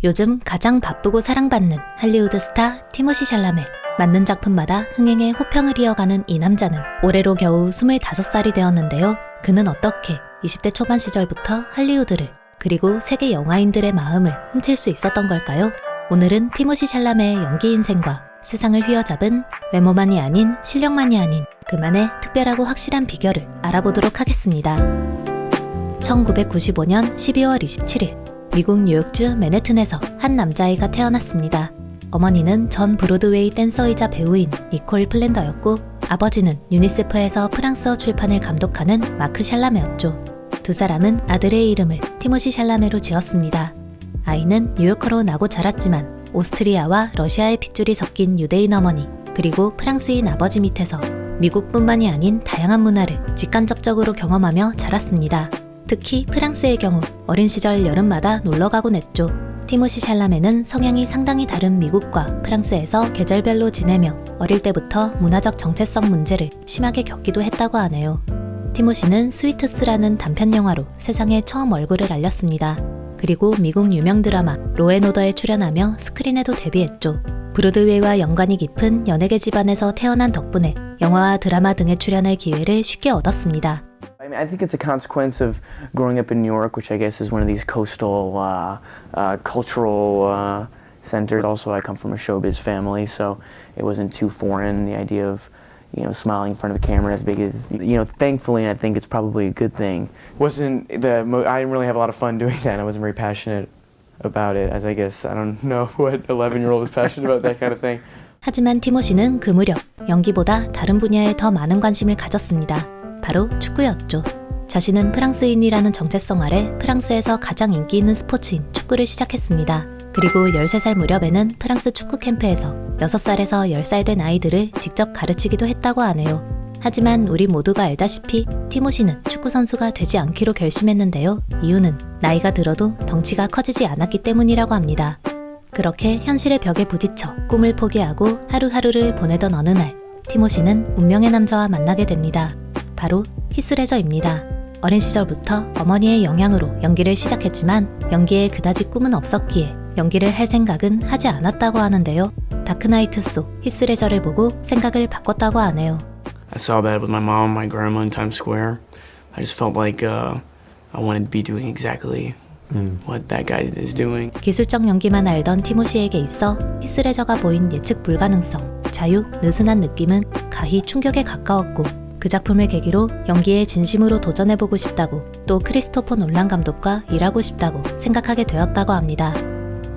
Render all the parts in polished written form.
요즘 가장 바쁘고 사랑받는 할리우드 스타 티모시 샬라메. 맡는 작품마다 흥행의 호평을 이어가는 이 남자는 올해로 겨우 25살이 되었는데요. 그는 어떻게 20대 초반 시절부터 할리우드를 그리고 세계 영화인들의 마음을 훔칠 수 있었던 걸까요? 오늘은 티모시 샬라메의 연기 인생과 세상을 휘어잡은 외모만이 아닌 실력만이 아닌 그만의 특별하고 확실한 비결을 알아보도록 하겠습니다. 1995년 12월 27일 미국 뉴욕주 맨해튼에서 한 남자아이가 태어났습니다. 어머니는 전 브로드웨이 댄서이자 배우인 니콜 플랜더였고 아버지는 유니세프에서 프랑스어 출판을 감독하는 마크 샬라메였죠. 두 사람은 아들의 이름을 티모시 샬라메로 지었습니다. 아이는 뉴요커로 나고 자랐지만 오스트리아와 러시아의 핏줄이 섞인 유대인 어머니 그리고 프랑스인 아버지 밑에서 미국뿐만이 아닌 다양한 문화를 직간접적으로 경험하며 자랐습니다. 특히 프랑스의 경우 어린 시절 여름마다 놀러가곤 했죠. 티모시 샬라메는 성향이 상당히 다른 미국과 프랑스에서 계절별로 지내며 어릴 때부터 문화적 정체성 문제를 심하게 겪기도 했다고 하네요. 티모시는 스위트스라는 단편 영화로 세상에 처음 얼굴을 알렸습니다. 그리고 미국 유명 드라마 로앤오더에 출연하며 스크린에도 데뷔했죠. 브로드웨이와 연관이 깊은 연예계 집안에서 태어난 덕분에 영화와 드라마 등에 출연할 기회를 쉽게 얻었습니다. I think it's a consequence of growing up in New York, which I guess is one of these coastal cultural centers. Also, I come from a showbiz family, so it wasn't too foreign, the idea of, smiling in front of a camera as big as, thankfully, I think it's probably a good thing. I didn't really have a lot of fun doing that. I wasn't very passionate about it, as I guess, I don't know what 11-year-old is passionate about that kind of thing. 하지만 티모시는 그 무렵 연기보다 다른 분야에 더 많은 관심을 가졌습니다. 바로 축구였죠. 자신은 프랑스인이라는 정체성 아래 프랑스에서 가장 인기 있는 스포츠인 축구를 시작했습니다. 그리고 13살 무렵에는 프랑스 축구 캠프에서 6살에서 10살 된 아이들을 직접 가르치기도 했다고 하네요. 하지만 우리 모두가 알다시피 티모시는 축구 선수가 되지 않기로 결심했는데요. 이유는 나이가 들어도 덩치가 커지지 않았기 때문이라고 합니다. 그렇게 현실의 벽에 부딪혀 꿈을 포기하고 하루하루를 보내던 어느 날 티모시는 운명의 남자와 만나게 됩니다. 바로 히스레저입니다. 어린 시절부터 어머니의 영향으로 연기를 시작했지만 연기에 그다지 꿈은 없었기에 연기를 할 생각은 하지 않았다고 하는데요. 다크나이트 속 히스레저를 보고 생각을 바꿨다고 하네요. I saw that with my mom and my grandma in Times Square. I just felt like I wanted to be doing exactly what that guy is doing. 기술적 연기만 알던 티모시에게 있어 히스레저가 보인 예측 불가능성, 자유, 느슨한 느낌은 가히 충격에 가까웠고 그 작품을 계기로 연기에 진심으로 도전해보고 싶다고 또 크리스토퍼 놀란 감독과 일하고 싶다고 생각하게 되었다고 합니다.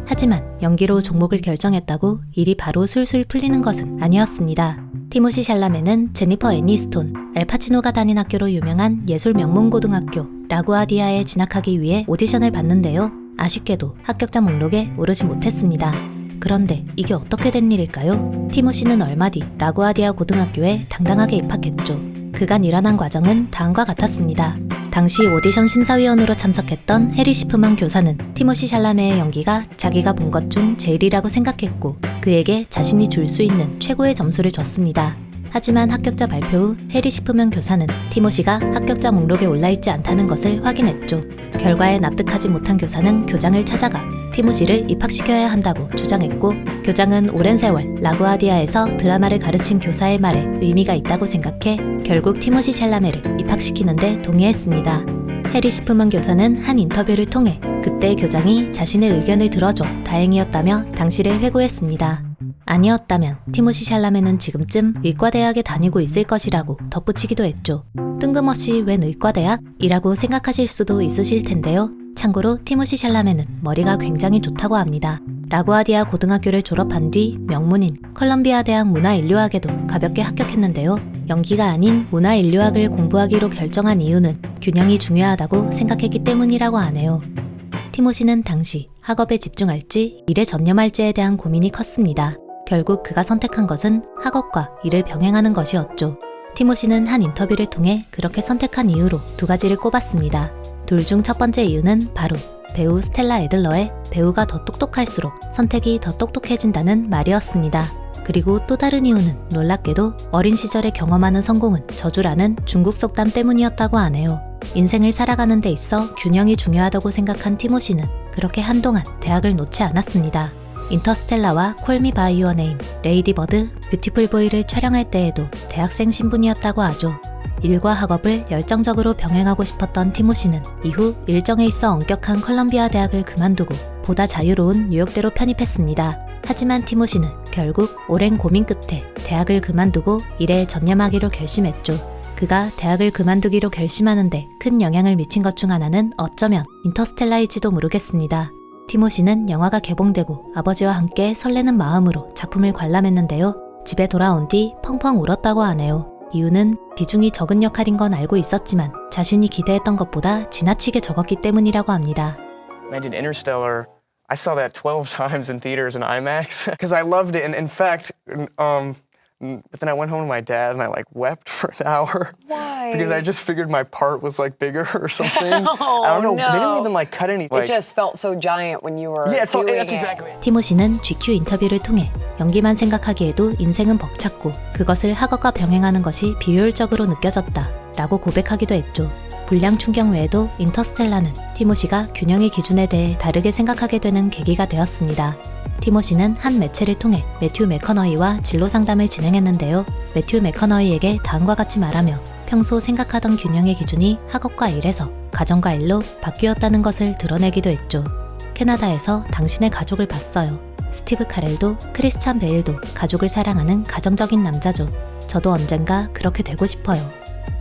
하지만 연기로 종목을 결정했다고 일이 바로 술술 풀리는 것은 아니었습니다. 티모시 샬라메는 제니퍼 애니스톤, 알파치노가 다닌 학교로 유명한 예술 명문고등학교 라구아디아에 진학하기 위해 오디션을 봤는데요. 아쉽게도 합격자 목록에 오르지 못했습니다. 그런데 이게 어떻게 된 일일까요? 티모시는 얼마 뒤 라구아디아 고등학교에 당당하게 입학했죠. 그간 일어난 과정은 다음과 같았습니다. 당시 오디션 심사위원으로 참석했던 해리 시프먼 교사는 티모시 샬라메의 연기가 자기가 본 것 중 제일이라고 생각했고 그에게 자신이 줄 수 있는 최고의 점수를 줬습니다. 하지만 합격자 발표 후 해리 시프먼 교사는 티모시가 합격자 목록에 올라있지 않다는 것을 확인했죠. 결과에 납득하지 못한 교사는 교장을 찾아가 티모시를 입학시켜야 한다고 주장했고 교장은 오랜 세월 라구아디아에서 드라마를 가르친 교사의 말에 의미가 있다고 생각해 결국 티모시 샬라메를 입학시키는데 동의했습니다. 해리 시프먼 교사는 한 인터뷰를 통해 그때 교장이 자신의 의견을 들어줘 다행이었다며 당시를 회고했습니다. 아니었다면 티모시 샬라메는 지금쯤 의과대학에 다니고 있을 것이라고 덧붙이기도 했죠. 뜬금없이 웬 의과대학? 이라고 생각하실 수도 있으실 텐데요. 참고로 티모시 샬라메는 머리가 굉장히 좋다고 합니다. 라구아디아 고등학교를 졸업한 뒤 명문인 컬럼비아 대학 문화인류학에도 가볍게 합격했는데요. 연기가 아닌 문화인류학을 공부하기로 결정한 이유는 균형이 중요하다고 생각했기 때문이라고 하네요. 티모시는 당시 학업에 집중할지 일에 전념할지에 대한 고민이 컸습니다. 결국 그가 선택한 것은 학업과 일을 병행하는 것이었죠. 티모시는 한 인터뷰를 통해 그렇게 선택한 이유로 두 가지를 꼽았습니다. 둘 중 첫 번째 이유는 바로 배우 스텔라 애들러의 배우가 더 똑똑할수록 선택이 더 똑똑해진다는 말이었습니다. 그리고 또 다른 이유는 놀랍게도 어린 시절에 경험하는 성공은 저주라는 중국 속담 때문이었다고 하네요. 인생을 살아가는 데 있어 균형이 중요하다고 생각한 티모시는 그렇게 한동안 대학을 놓지 않았습니다. 인터스텔라와 콜미 바이 유어 네임, 레이디 버드, 뷰티풀 보이를 촬영할 때에도 대학생 신분이었다고 하죠. 일과 학업을 열정적으로 병행하고 싶었던 티모시는 이후 일정에 있어 엄격한 컬럼비아 대학을 그만두고 보다 자유로운 뉴욕대로 편입했습니다. 하지만 티모시는 결국 오랜 고민 끝에 대학을 그만두고 일에 전념하기로 결심했죠. 그가 대학을 그만두기로 결심하는데 큰 영향을 미친 것 중 하나는 어쩌면 인터스텔라일지도 모르겠습니다. 티모시는 영화가 개봉되고 아버지와 함께 설레는 마음으로 작품을 관람했는데요. 집에 돌아온 뒤 펑펑 울었다고 하네요. 이유는 비중이 적은 역할인 건 알고 있었지만 자신이 기대했던 것보다 지나치게 적었기 때문이라고 합니다. I did Interstellar. I saw that 12 times in theaters in IMAX because I loved it. And in fact, but then I went home to my dad and I like wept for an hour. Why? Because I just figured my part was like bigger or something. Oh, I don't know. no. They didn't even like cut any. It just felt so giant when you were yeah, it felt, doing that's it. exactly. 티모시는 GQ 인터뷰를 통해 연기만 생각하기에도 인생은 벅찼고 그것을 학업과 병행하는 것이 비효율적으로 느껴졌다 라고 고백하기도 했죠. 불량 충격 외에도 인터스텔라는 티모시가 균형의 기준에 대해 다르게 생각하게 되는 계기가 되었습니다. 티모시는 한 매체를 통해 매튜 맥커너이와 진로 상담을 진행했는데요. 매튜 맥커너이에게 다음과 같이 말하며 평소 생각하던 균형의 기준이 학업과 일에서 가정과 일로 바뀌었다는 것을 드러내기도 했죠. 캐나다에서 당신의 가족을 봤어요. 스티브 카렐도 크리스찬 베일도 가족을 사랑하는 가정적인 남자죠. 저도 언젠가 그렇게 되고 싶어요.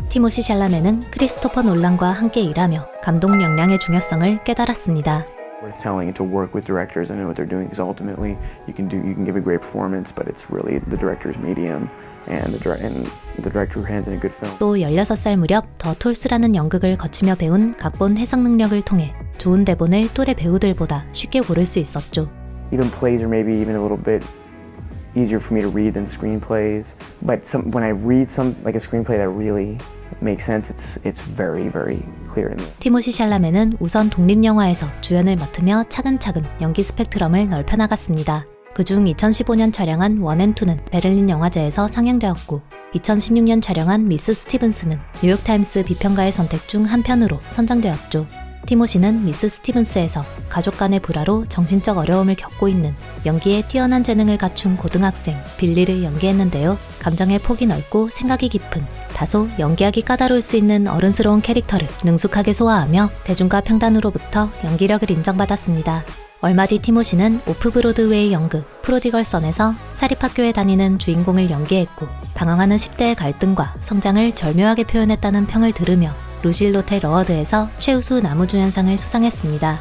티모시 샬라메는 크리스토퍼 놀란과 함께 일하며 감독 역량의 중요성을 깨달았습니다. Worth telling to work with directors and know what they're doing because ultimately you can give a great performance, but it's really the director's medium and the director who hands in a good film. 또 16살 무렵 더 톨스라는 연극을 거치며 배운 각본 해석 능력을 통해 좋은 대본을 또래 배우들보다 쉽게 고를 수 있었죠. Even plays are maybe even a little bit easier for me to read than screenplays, but when I read like a screenplay that really makes sense, it's very, very clear in me. 티모시 샬라메는 우선 독립영화에서 주연을 맡으며 차근차근 연기 스펙트럼을 넓혀나갔습니다. 그중 2015년 촬영한 원앤투는 베를린 영화제에서 상영되었고 2016년 촬영한 미스 스티븐스는 뉴욕타임스 비평가의 선택 중 한 편으로 선정되었죠. 티모시는 미스 스티븐스에서 가족 간의 불화로 정신적 어려움을 겪고 있는 연기에 뛰어난 재능을 갖춘 고등학생 빌리를 연기했는데요. 감정의 폭이 넓고 생각이 깊은 다소 연기하기 까다로울 수 있는 어른스러운 캐릭터를 능숙하게 소화하며 대중과 평단으로부터 연기력을 인정받았습니다. 얼마 뒤 티모시는 오프브로드웨이 연극 프로디걸 선에서 사립학교에 다니는 주인공을 연기했고 방황하는 10대의 갈등과 성장을 절묘하게 표현했다는 평을 들으며 루실 로테 러워드에서 최우수 남우주연상을 수상했습니다.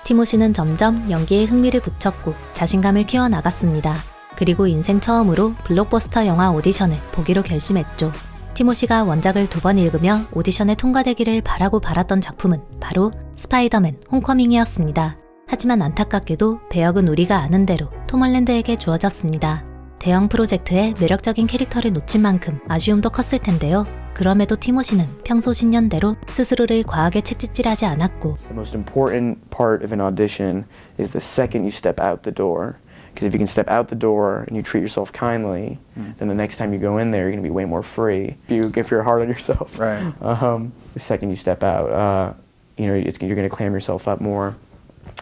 티모시는 점점 연기에 흥미를 붙였고 자신감을 키워나갔습니다. 그리고 인생 처음으로 블록버스터 영화 오디션을 보기로 결심했죠. 티모시가 원작을 2번 읽으며 오디션에 통과되기를 바라고 바랐던 작품은 바로 스파이더맨 홈커밍이었습니다. 하지만 안타깝게도 배역은 우리가 아는 대로 톰 홀랜드에게 주어졌습니다. 대형 프로젝트에 매력적인 캐릭터를 놓친 만큼 아쉬움도 컸을 텐데요. 그럼에도 티모시는 평소 신념대로 스스로를 과하게 채찍질하지 않았고 The most important part of an audition is the second you step out the door. Because if you can step out the door and you treat yourself kindly, then the next time you go in there, you're going to be way more free. If you're hard on yourself, Right. The second you step out, you're going to clam yourself up more.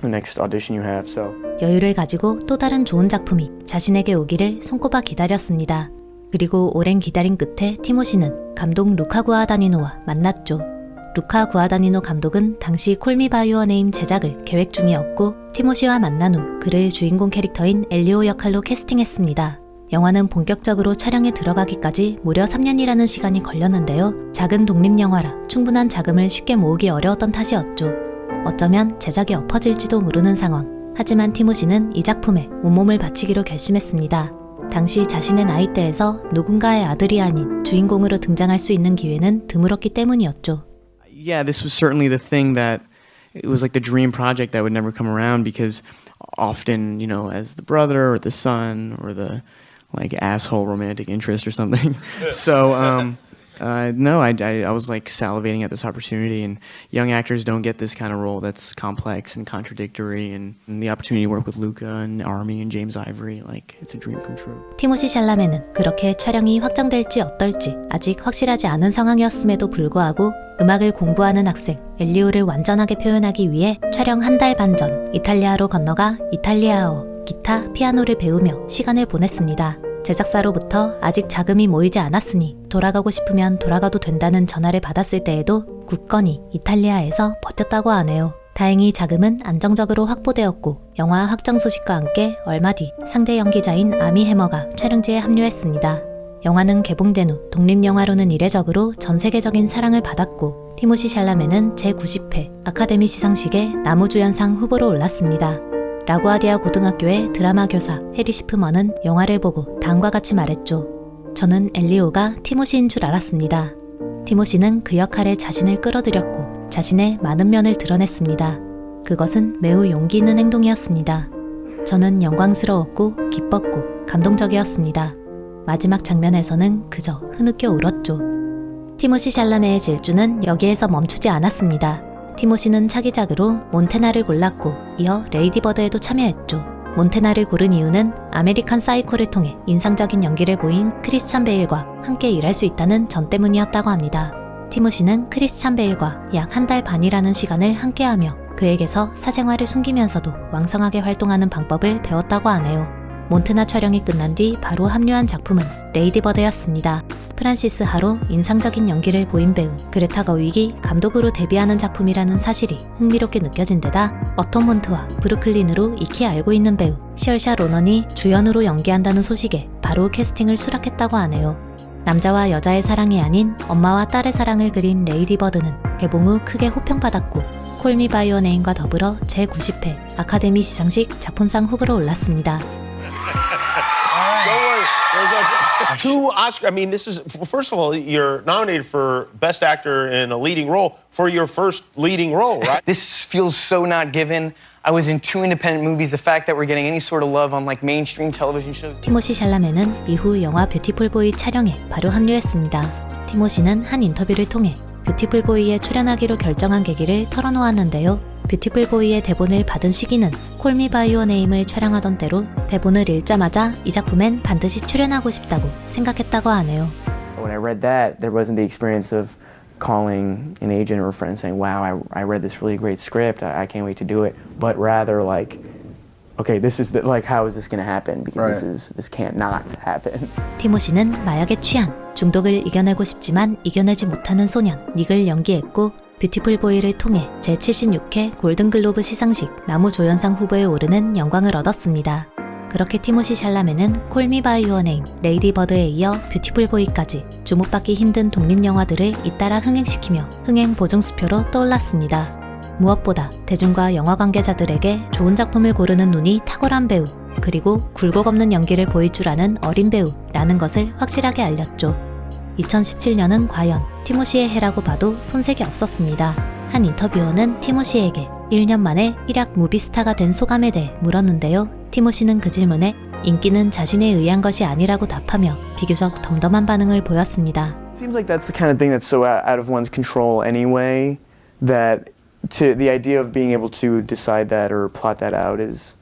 The next audition you have, so. 여유를 가지고 또 다른 좋은 작품이 자신에게 오기를 손꼽아 기다렸습니다. 그리고 오랜 기다림 끝에 티모시는 감독 루카 구아다니노와 만났죠. 루카 구아다니노 감독은 당시 콜미 바이 유어 네임 제작을 계획 중이었고 티모시와 만난 후 그를 주인공 캐릭터인 엘리오 역할로 캐스팅했습니다. 영화는 본격적으로 촬영에 들어가기까지 무려 3년이라는 시간이 걸렸는데요. 작은 독립영화라 충분한 자금을 쉽게 모으기 어려웠던 탓이었죠. 어쩌면 제작이 엎어질지도 모르는 상황. 하지만 티모시는 이 작품에 온몸을 바치기로 결심했습니다. 당시 자신의 나이대에서 누군가의 아들이 아닌 주인공으로 등장할 수 있는 기회는 드물었기 때문이었죠. Yeah, this was certainly the thing that it was like the dream project that would never come around because often, as the brother or the son or the like asshole romantic interest or something. So No, I was like salivating at this opportunity, and young actors don't get this kind of role that's complex and contradictory, and the opportunity to work with Luca and Armie and James Ivory, like it's a dream come true. 티모시 샬라메는 그렇게 촬영이 확정될지 어떨지 아직 확실하지 않은 상황이었음에도 불구하고 음악을 공부하는 학생 엘리오를 완전하게 표현하기 위해 촬영 한 달 반 전 이탈리아로 건너가 이탈리아어, 기타, 피아노를 배우며 시간을 보냈습니다. 제작사로부터 아직 자금이 모이지 않았으니 돌아가고 싶으면 돌아가도 된다는 전화를 받았을 때에도 굳건히 이탈리아에서 버텼다고 하네요. 다행히 자금은 안정적으로 확보되었고 영화 확정 소식과 함께 얼마 뒤 상대 연기자인 아미 해머가 촬영지에 합류했습니다. 영화는 개봉된 후 독립영화로는 이례적으로 전 세계적인 사랑을 받았고 티모시 샬라메는 제90회 아카데미 시상식에 나무주연상 후보로 올랐습니다. 라구아디아 고등학교의 드라마 교사 해리 시프먼은 영화를 보고 다음과 같이 말했죠. 저는 엘리오가 티모시인 줄 알았습니다. 티모시는 그 역할에 자신을 끌어들였고 자신의 많은 면을 드러냈습니다. 그것은 매우 용기 있는 행동이었습니다. 저는 영광스러웠고 기뻤고 감동적이었습니다. 마지막 장면에서는 그저 흐느껴 울었죠. 티모시 샬라메의 질주는 여기에서 멈추지 않았습니다. 티모시는 차기작으로 몬테나를 골랐고 이어 레이디버드에도 참여했죠. 몬테나를 고른 이유는 아메리칸 사이코를 통해 인상적인 연기를 보인 크리스찬 베일과 함께 일할 수 있다는 점 때문이었다고 합니다. 티모시는 크리스찬 베일과 약 한 달 반이라는 시간을 함께하며 그에게서 사생활을 숨기면서도 왕성하게 활동하는 방법을 배웠다고 하네요. 몬테나 촬영이 끝난 뒤 바로 합류한 작품은 레이디버드였습니다. 프란시스 하로 인상적인 연기를 보인 배우 그레타 거윅이 감독으로 데뷔하는 작품이라는 사실이 흥미롭게 느껴진 데다 어텀몬트와 브루클린으로 익히 알고 있는 배우 시얼샤 로넌이 주연으로 연기한다는 소식에 바로 캐스팅을 수락했다고 하네요. 남자와 여자의 사랑이 아닌 엄마와 딸의 사랑을 그린 레이디버드는 개봉 후 크게 호평받았고 콜미 바이 유 네임과 더불어 제90회 아카데미 시상식 작품상 후보로 올랐습니다. Two Oscar. I mean, this is first of all, you're nominated for Best Actor in a leading role for your first leading role, right? This feels so not given. I was in 2 independent movies. The fact that we're getting any sort of love on like mainstream television shows. 티모시 샬라메는 이후 영화 뷰티풀 보이 촬영에 바로 합류했습니다. 티모시는 한 인터뷰를 통해 뷰티풀 보이에 출연하기로 결정한 계기를 털어놓았는데요. 뷰티풀 보이의 대본을 받은 시기는 콜미 바이 유 네임을 촬영하던 때로 대본을 읽자마자 이 작품엔 반드시 출연하고 싶다고 생각했다고 하네요. When I read that, there wasn't the experience of calling an agent or a friend saying, wow, I read this really great script, I can't wait to do it, but rather like, okay, this is like, how is this going to happen? Because this can't not happen. 티모시는 마약에 취한 중독을 이겨내고 싶지만 이겨내지 못하는 소년 닉을 연기했고 뷰티풀 보이를 통해 제76회 골든글로브 시상식 나무조연상 후보에 오르는 영광을 얻었습니다. 그렇게 티모시 샬라메는 콜미 바이 유 네임, 레이디버드에 이어 뷰티풀 보이까지 주목받기 힘든 독립영화들을 잇따라 흥행시키며 흥행 보증수표로 떠올랐습니다. 무엇보다 대중과 영화 관계자들에게 좋은 작품을 고르는 눈이 탁월한 배우, 그리고 굴곡 없는 연기를 보일 줄 아는 어린 배우라는 것을 확실하게 알렸죠. 2017년은 과연 티모시의 해라고 봐도 손색이 없었습니다. 한 인터뷰어는 티모시에게 1년 만에 1약 무비스타가 된 소감에 대해 물었는데요. 티모시는 그 질문에 인기는 자신에 의한 것이 아니라고 답하며 비교적 덤덤한 반응을 보였습니다. Seems like that's the kind of thing that's so out of one's control anyway that to the idea of being able to decide that or plot that out is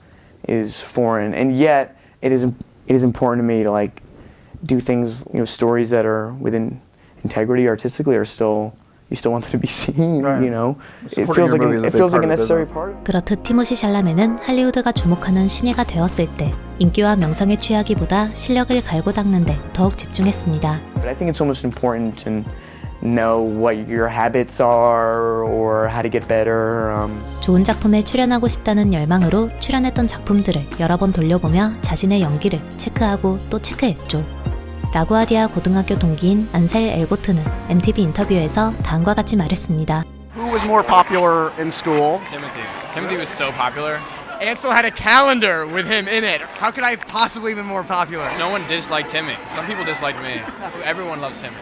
foreign, and yet it is important to me to like do things, you know, stories that are within integrity artistically are still, you still want them to be seen, you know. It feels like a necessary part. 그렇듯 티모시 샬라메는 할리우드가 주목하는 신예가 되었을 때 인기와 명성에 취하기보다 실력을 갈고 닦는데 더욱 집중했습니다. But I think it's almost important to know what your habits are or how to get better. 좋은 작품에 출연하고 싶다는 열망으로 출연했던 작품들을 여러 번 돌려보며 자신의 연기를 체크하고 또 체크했죠. 라구아디아 고등학교 동기인 안셀 엘고트는 MTV 인터뷰에서 다음과 같이 말했습니다. Who was more popular in school? Timothy. Timothy was so popular. Ansel had a calendar with him in it. How could I have possibly been more popular? No one disliked Timmy. Some people disliked me. Everyone loves Timmy.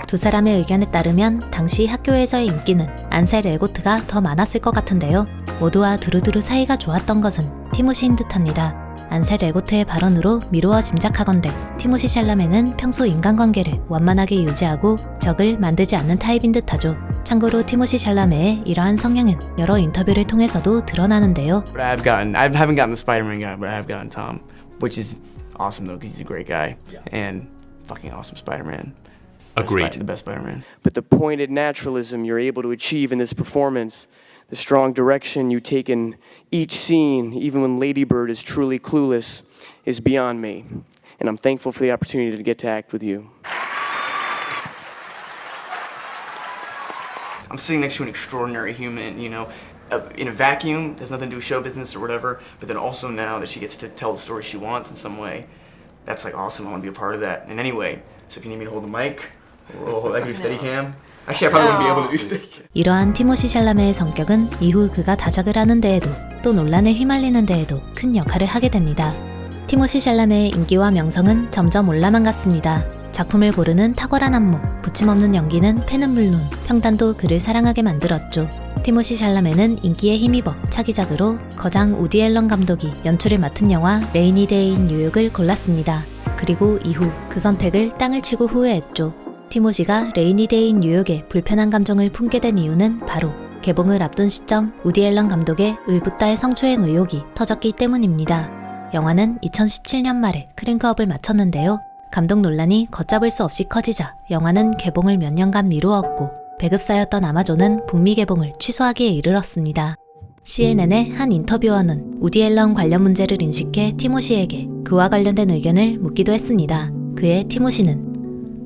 두 사람의 의견에 따르면 당시 학교에서의 인기는 안셀 엘고트가 더 많았을 것 같은데요. 모두와 두루두루 사이가 좋았던 것은 티모시인 듯합니다. 안셀 에고트의 발언으로 미루어 짐작하건대 티모시 샬라메는 평소 인간관계를 완만하게 유지하고 적을 만들지 않는 타입인 듯하죠. 참고로 티모시 샬라메의 이러한 성향은 여러 인터뷰를 통해서도 드러나는데요. But I haven't gotten the Spider-Man guy, but I have gotten Tom, which is awesome though, because he's a great guy and fucking awesome Spider-Man. Agreed. The best Spider-Man. But the pointed naturalism you're able to achieve in this performance, the strong direction you take in each scene, even when Lady Bird is truly clueless, is beyond me. And I'm thankful for the opportunity to get to act with you. I'm sitting next to an extraordinary human, you know, in a vacuum, has nothing to do with show business or whatever, but then also now that she gets to tell the story she wants in some way, that's like awesome. I want to be a part of that in any way. So if you need me to hold the mic, or I can do steady cam. Actually, I probably wouldn't be able to do steady cam. 이러한 티모시 샬라메의 성격은 이후 그가 다작을 하는 데에도 또 논란에 휘말리는 데에도 큰 역할을 하게 됩니다. 티모시 샬라메의 인기와 명성은 점점 올라만 갔습니다. 작품을 고르는 탁월한 안목, 부침없는 연기는 팬은 물론 평단도 그를 사랑하게 만들었죠. 티모시 샬라메는 인기에 힘입어 차기작으로 거장 우디 앨런 감독이 연출을 맡은 영화 레이니 데이 인 뉴욕을 골랐습니다. 그리고 이후 그 선택을 땅을 치고 후회했죠. 티모시가 레이니 데이 인 뉴욕에 불편한 감정을 품게 된 이유는 바로 개봉을 앞둔 시점 우디 앨런 감독의 을붓달 성추행 의혹이 터졌기 때문입니다. 영화는 2017년 말에 크랭크업을 마쳤는데요. 감독 논란이 걷잡을 수 없이 커지자 영화는 개봉을 몇 년간 미루었고 배급사였던 아마존은 북미 개봉을 취소하기에 이르렀습니다. CNN의 한 인터뷰어는 우디 앨런 관련 문제를 인식해 티모시에게 그와 관련된 의견을 묻기도 했습니다. 그의 티모시는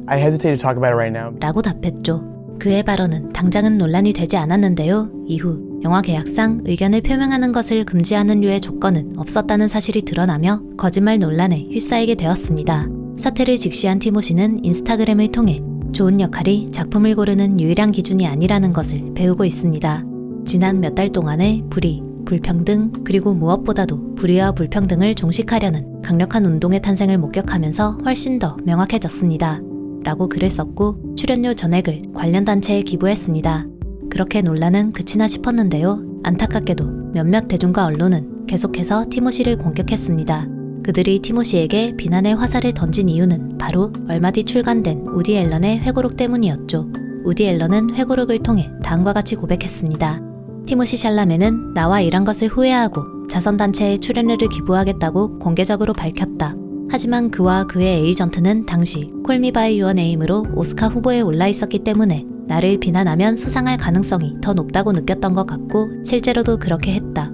I hesitate to talk about it right now. 라고 답했죠. 그의 발언은 당장은 논란이 되지 않았는데요. 이후 영화 계약상 의견을 표명하는 것을 금지하는 류의 조건은 없었다는 사실이 드러나며 거짓말 논란에 휩싸이게 되었습니다. 사태를 직시한 티모시는 인스타그램을 통해 좋은 역할이 작품을 고르는 유일한 기준이 아니라는 것을 배우고 있습니다. 지난 몇 달 동안의 불의, 불평등, 그리고 무엇보다도 불의와 불평등을 종식하려는 강력한 운동의 탄생을 목격하면서 훨씬 더 명확해졌습니다. 라고 글을 썼고 출연료 전액을 관련 단체에 기부했습니다. 그렇게 논란은 그치나 싶었는데요. 안타깝게도 몇몇 대중과 언론은 계속해서 티모시를 공격했습니다. 그들이 티모시에게 비난의 화살을 던진 이유는 바로 얼마 뒤 출간된 우디 앨런의 회고록 때문이었죠. 우디 앨런은 회고록을 통해 다음과 같이 고백했습니다. 티모시 샬라메는 나와 일한 것을 후회하고 자선단체에 출연료를 기부하겠다고 공개적으로 밝혔다. 하지만 그와 그의 에이전트는 당시 콜 미 바이 유어 네임으로 오스카 후보에 올라 있었기 때문에 나를 비난하면 수상할 가능성이 더 높다고 느꼈던 것 같고 실제로도 그렇게 했다.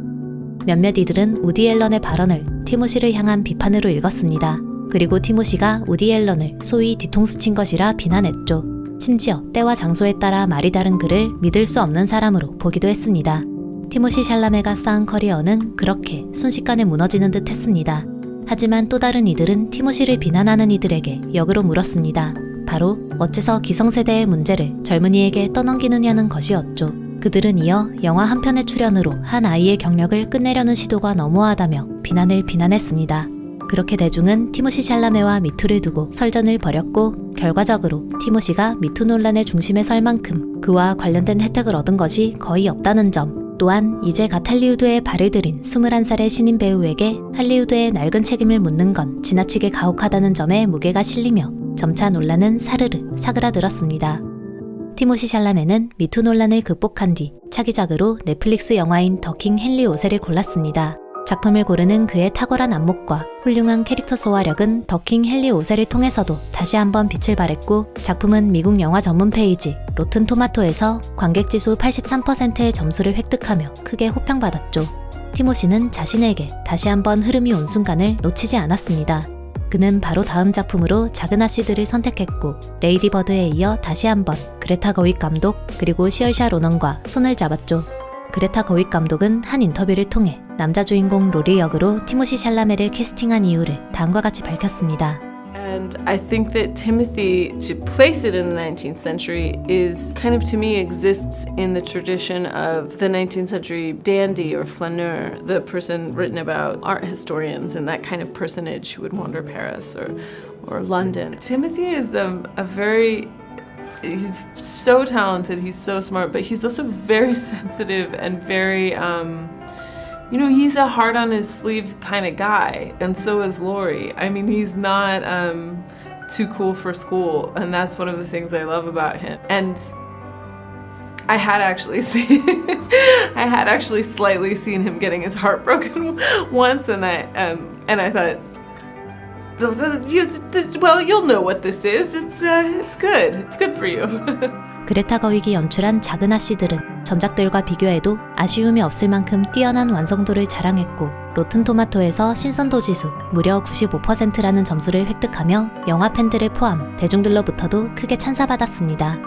몇몇 이들은 우디 앨런의 발언을 티모시를 향한 비판으로 읽었습니다. 그리고 티모시가 우디 앨런을 소위 뒤통수 친 것이라 비난했죠. 심지어 때와 장소에 따라 말이 다른 그를 믿을 수 없는 사람으로 보기도 했습니다. 티모시 샬라메가 쌓은 커리어는 그렇게 순식간에 무너지는 듯 했습니다. 하지만 또 다른 이들은 티모시를 비난하는 이들에게 역으로 물었습니다. 바로 어째서 기성세대의 문제를 젊은이에게 떠넘기느냐는 것이었죠. 그들은 이어 영화 한 편의 출연으로 한 아이의 경력을 끝내려는 시도가 너무하다며 비난을 비난했습니다. 그렇게 대중은 티모시 샬라메와 미투를 두고 설전을 벌였고 결과적으로 티모시가 미투 논란의 중심에 설 만큼 그와 관련된 혜택을 얻은 것이 거의 없다는 점, 또한 이제 갓 할리우드에 발을 들인 21살의 신인 배우에게 할리우드의 낡은 책임을 묻는 건 지나치게 가혹하다는 점에 무게가 실리며 점차 논란은 사르르 사그라들었습니다. 티모시 샬라메는 미투 논란을 극복한 뒤 차기작으로 넷플릭스 영화인 더킹 헨리 오셀을 골랐습니다. 작품을 고르는 그의 탁월한 안목과 훌륭한 캐릭터 소화력은 더킹 헨리 오셀을 통해서도 다시 한번 빛을 발했고 작품은 미국 영화 전문 페이지 로튼 토마토에서 관객지수 83%의 점수를 획득하며 크게 호평받았죠. 티모시는 자신에게 다시 한번 흐름이 온 순간을 놓치지 않았습니다. 그는 바로 다음 작품으로 작은 아씨들을 선택했고 레이디 버드에 이어 다시 한번 그레타 거윅 감독 그리고 시얼샤 로넌과 손을 잡았죠. 그레타 거윅 감독은 한 인터뷰를 통해 남자 주인공 로리 역으로 티모시 샬라메를 캐스팅한 이유를 다음과 같이 밝혔습니다. And I think that Timothy, to place it in the 19th century, is kind of, to me, exists in the tradition of the 19th century dandy or flaneur, the person written about art historians and that kind of personage who would wander Paris or London. Timothy is he's so talented, he's so smart, but he's also very sensitive and very you know, he's a heart on his sleeve kind of guy, and so is Laurie. I mean, he's not too cool for school, and that's one of the things I love about him. And I had actually slightly seen him getting his heart broken once, and I thought, well, you'll know what this is. It's good. It's good for you. 그레타 거윅이 연출한 작은 아씨들은 전작들과 비교해도 아쉬움이 없을 만큼 뛰어난 완성도를 자랑했고 로튼 토마토에서 신선도 지수 무려 95%라는 점수를 획득하며 영화 팬들을 포함 대중들로부터도 크게 찬사받았습니다.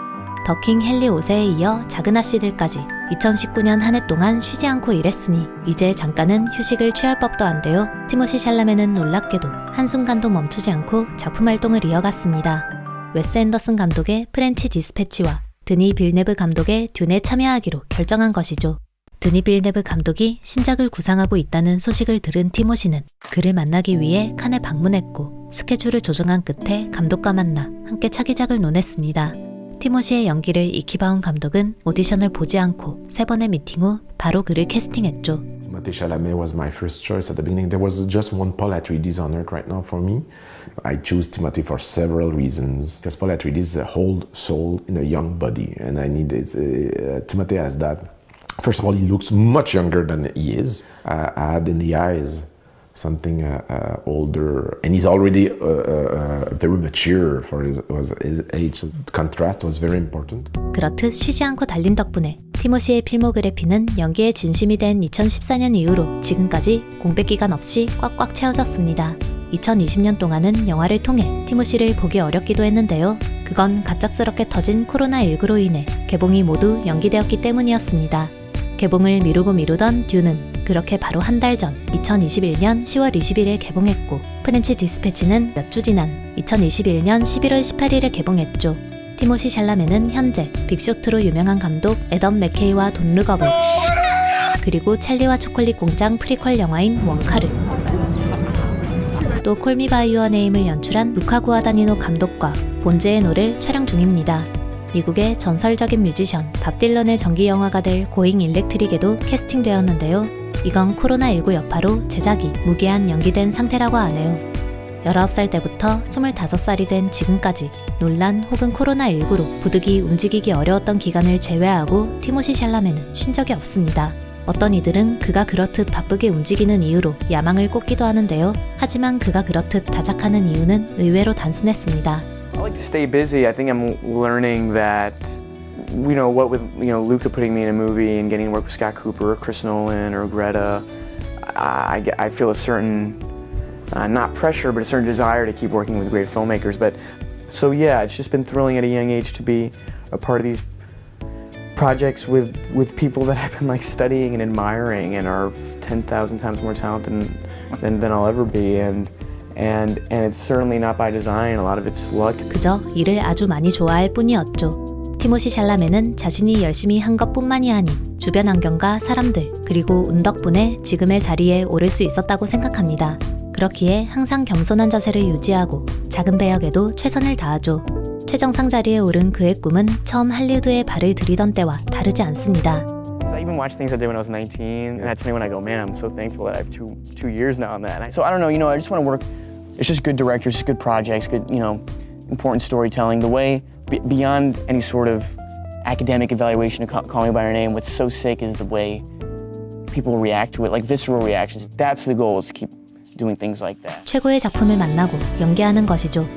더킹 헨리 5세에 이어 작은 아씨들까지 2019년 한 해 동안 쉬지 않고 일했으니 이제 잠깐은 휴식을 취할 법도 한데요. 티모시 샬라메는 놀랍게도 한순간도 멈추지 않고 작품 활동을 이어갔습니다. 웨스 앤더슨 감독의 프렌치 디스패치와 드니 빌네브 감독의 듄에 참여하기로 결정한 것이죠. 드니 빌네브 감독이 신작을 구상하고 있다는 소식을 들은 티모시는 그를 만나기 위해 칸에 방문했고 스케줄을 조정한 끝에 감독과 만나 함께 차기작을 논했습니다. 티모시의 연기를 익히 봐온 감독은 오디션을 보지 않고 3번의 미팅 후 바로 그를 캐스팅했죠. Timothée Chalamet was my first choice at the beginning. There was just one Paul Atreides on earth right now for me. I choose Timothée for several reasons. Because Paul Atreides is a whole soul in a young body, and I need it. Timothée has that. First of all, he looks much younger than he is. I had in the eyes something older, and he's already very mature for his age. So the contrast was very important. 그렇듯 쉬지 않고 달린 덕분에 티모시의 필모그래피는 연기에 진심이 된 2014년 이후로 지금까지 공백 기간 없이 꽉꽉 채워졌습니다. 2020년 동안은 영화를 통해 티모시를 보기 어렵기도 했는데요. 그건 갑작스럽게 터진 코로나19로 인해 개봉이 모두 연기되었기 때문이었습니다. 개봉을 미루던 듄은 그렇게 바로 한 달 전 2021년 10월 20일에 개봉했고 프렌치 디스패치는 몇 주 지난 2021년 11월 18일에 개봉했죠. 티모시 샬라메는 현재 빅쇼트로 유명한 감독 애덤 맥케이와 돈 르거버 그리고 찰리와 초콜릿 공장 프리퀄 영화인 원카를 또 콜미 바이 유어 네임을 연출한 루카 구아다니노 감독과 본제의 노를 촬영 중입니다. 미국의 전설적인 뮤지션 밥 딜런의 정기 영화가 될 고잉 일렉트릭에도 캐스팅되었는데요. 이건 코로나19 여파로 제작이 무기한 연기된 상태라고 하네요. 19살 때부터 25살이 된 지금까지 논란 혹은 코로나19로 부득이 움직이기 어려웠던 기간을 제외하고 티모시 샬라메는 쉰 적이 없습니다. 어떤 이들은 그가 그렇듯 바쁘게 움직이는 이유로 야망을 꽂기도 하는데요. 하지만 그가 그렇듯 다작하는 이유는 의외로 단순했습니다. I like to stay busy. I think I'm learning that, you know, what with, you know, Luca putting me in a movie and getting to work with Scott Cooper or Chris Nolan or Greta, I feel a certain, not pressure, but a certain desire to keep working with great filmmakers. But so yeah, it's just been thrilling at a young age to be a part of these projects with people that I've been like studying and admiring and are 10,000 times more talented than I'll ever be. And it's certainly not by design. A lot of it's luck. 그저 일을 아주 많이 좋아할 뿐이었죠. 티모시 샬라메는 자신이 열심히 한 것뿐만이 아닌 주변 환경과 사람들 그리고 운 덕분에 지금의 자리에 오를 수 있었다고 생각합니다. 그렇기에 항상 겸손한 자세를 유지하고 작은 배역에도 최선을 다하죠. 최정상 자리에 오른 그의 꿈은 처음 할리우드에 발을 들이던 때와 다르지 않습니다. I even watch things I did when I was 19, and that's me when I go, man, I'm so thankful that I have two years now on that. So I don't know, you know, I just want to work. It's just good directors, just good projects, good, you know, important storytelling. The way beyond any sort of academic evaluation of Call Me by Your Name, what's so sick is the way people react to it, like visceral reactions. That's the goal, is to keep doing things like that. 최고의 작품을 만나고 연기하는 것이죠.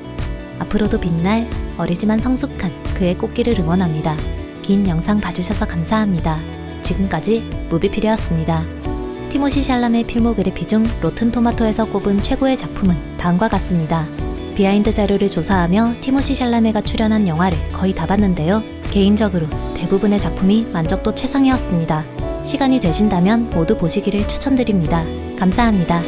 앞으로도 빛날 어리지만 성숙한 그의 꽃길을 응원합니다. 긴 영상 봐주셔서 감사합니다. 지금까지 무비필이었습니다. 티모시 샬라메 필모그래피 중 로튼 토마토에서 꼽은 최고의 작품은 다음과 같습니다. 비하인드 자료를 조사하며 티모시 샬라메가 출연한 영화를 거의 다 봤는데요. 개인적으로 대부분의 작품이 만족도 최상이었습니다. 시간이 되신다면 모두 보시기를 추천드립니다. 감사합니다.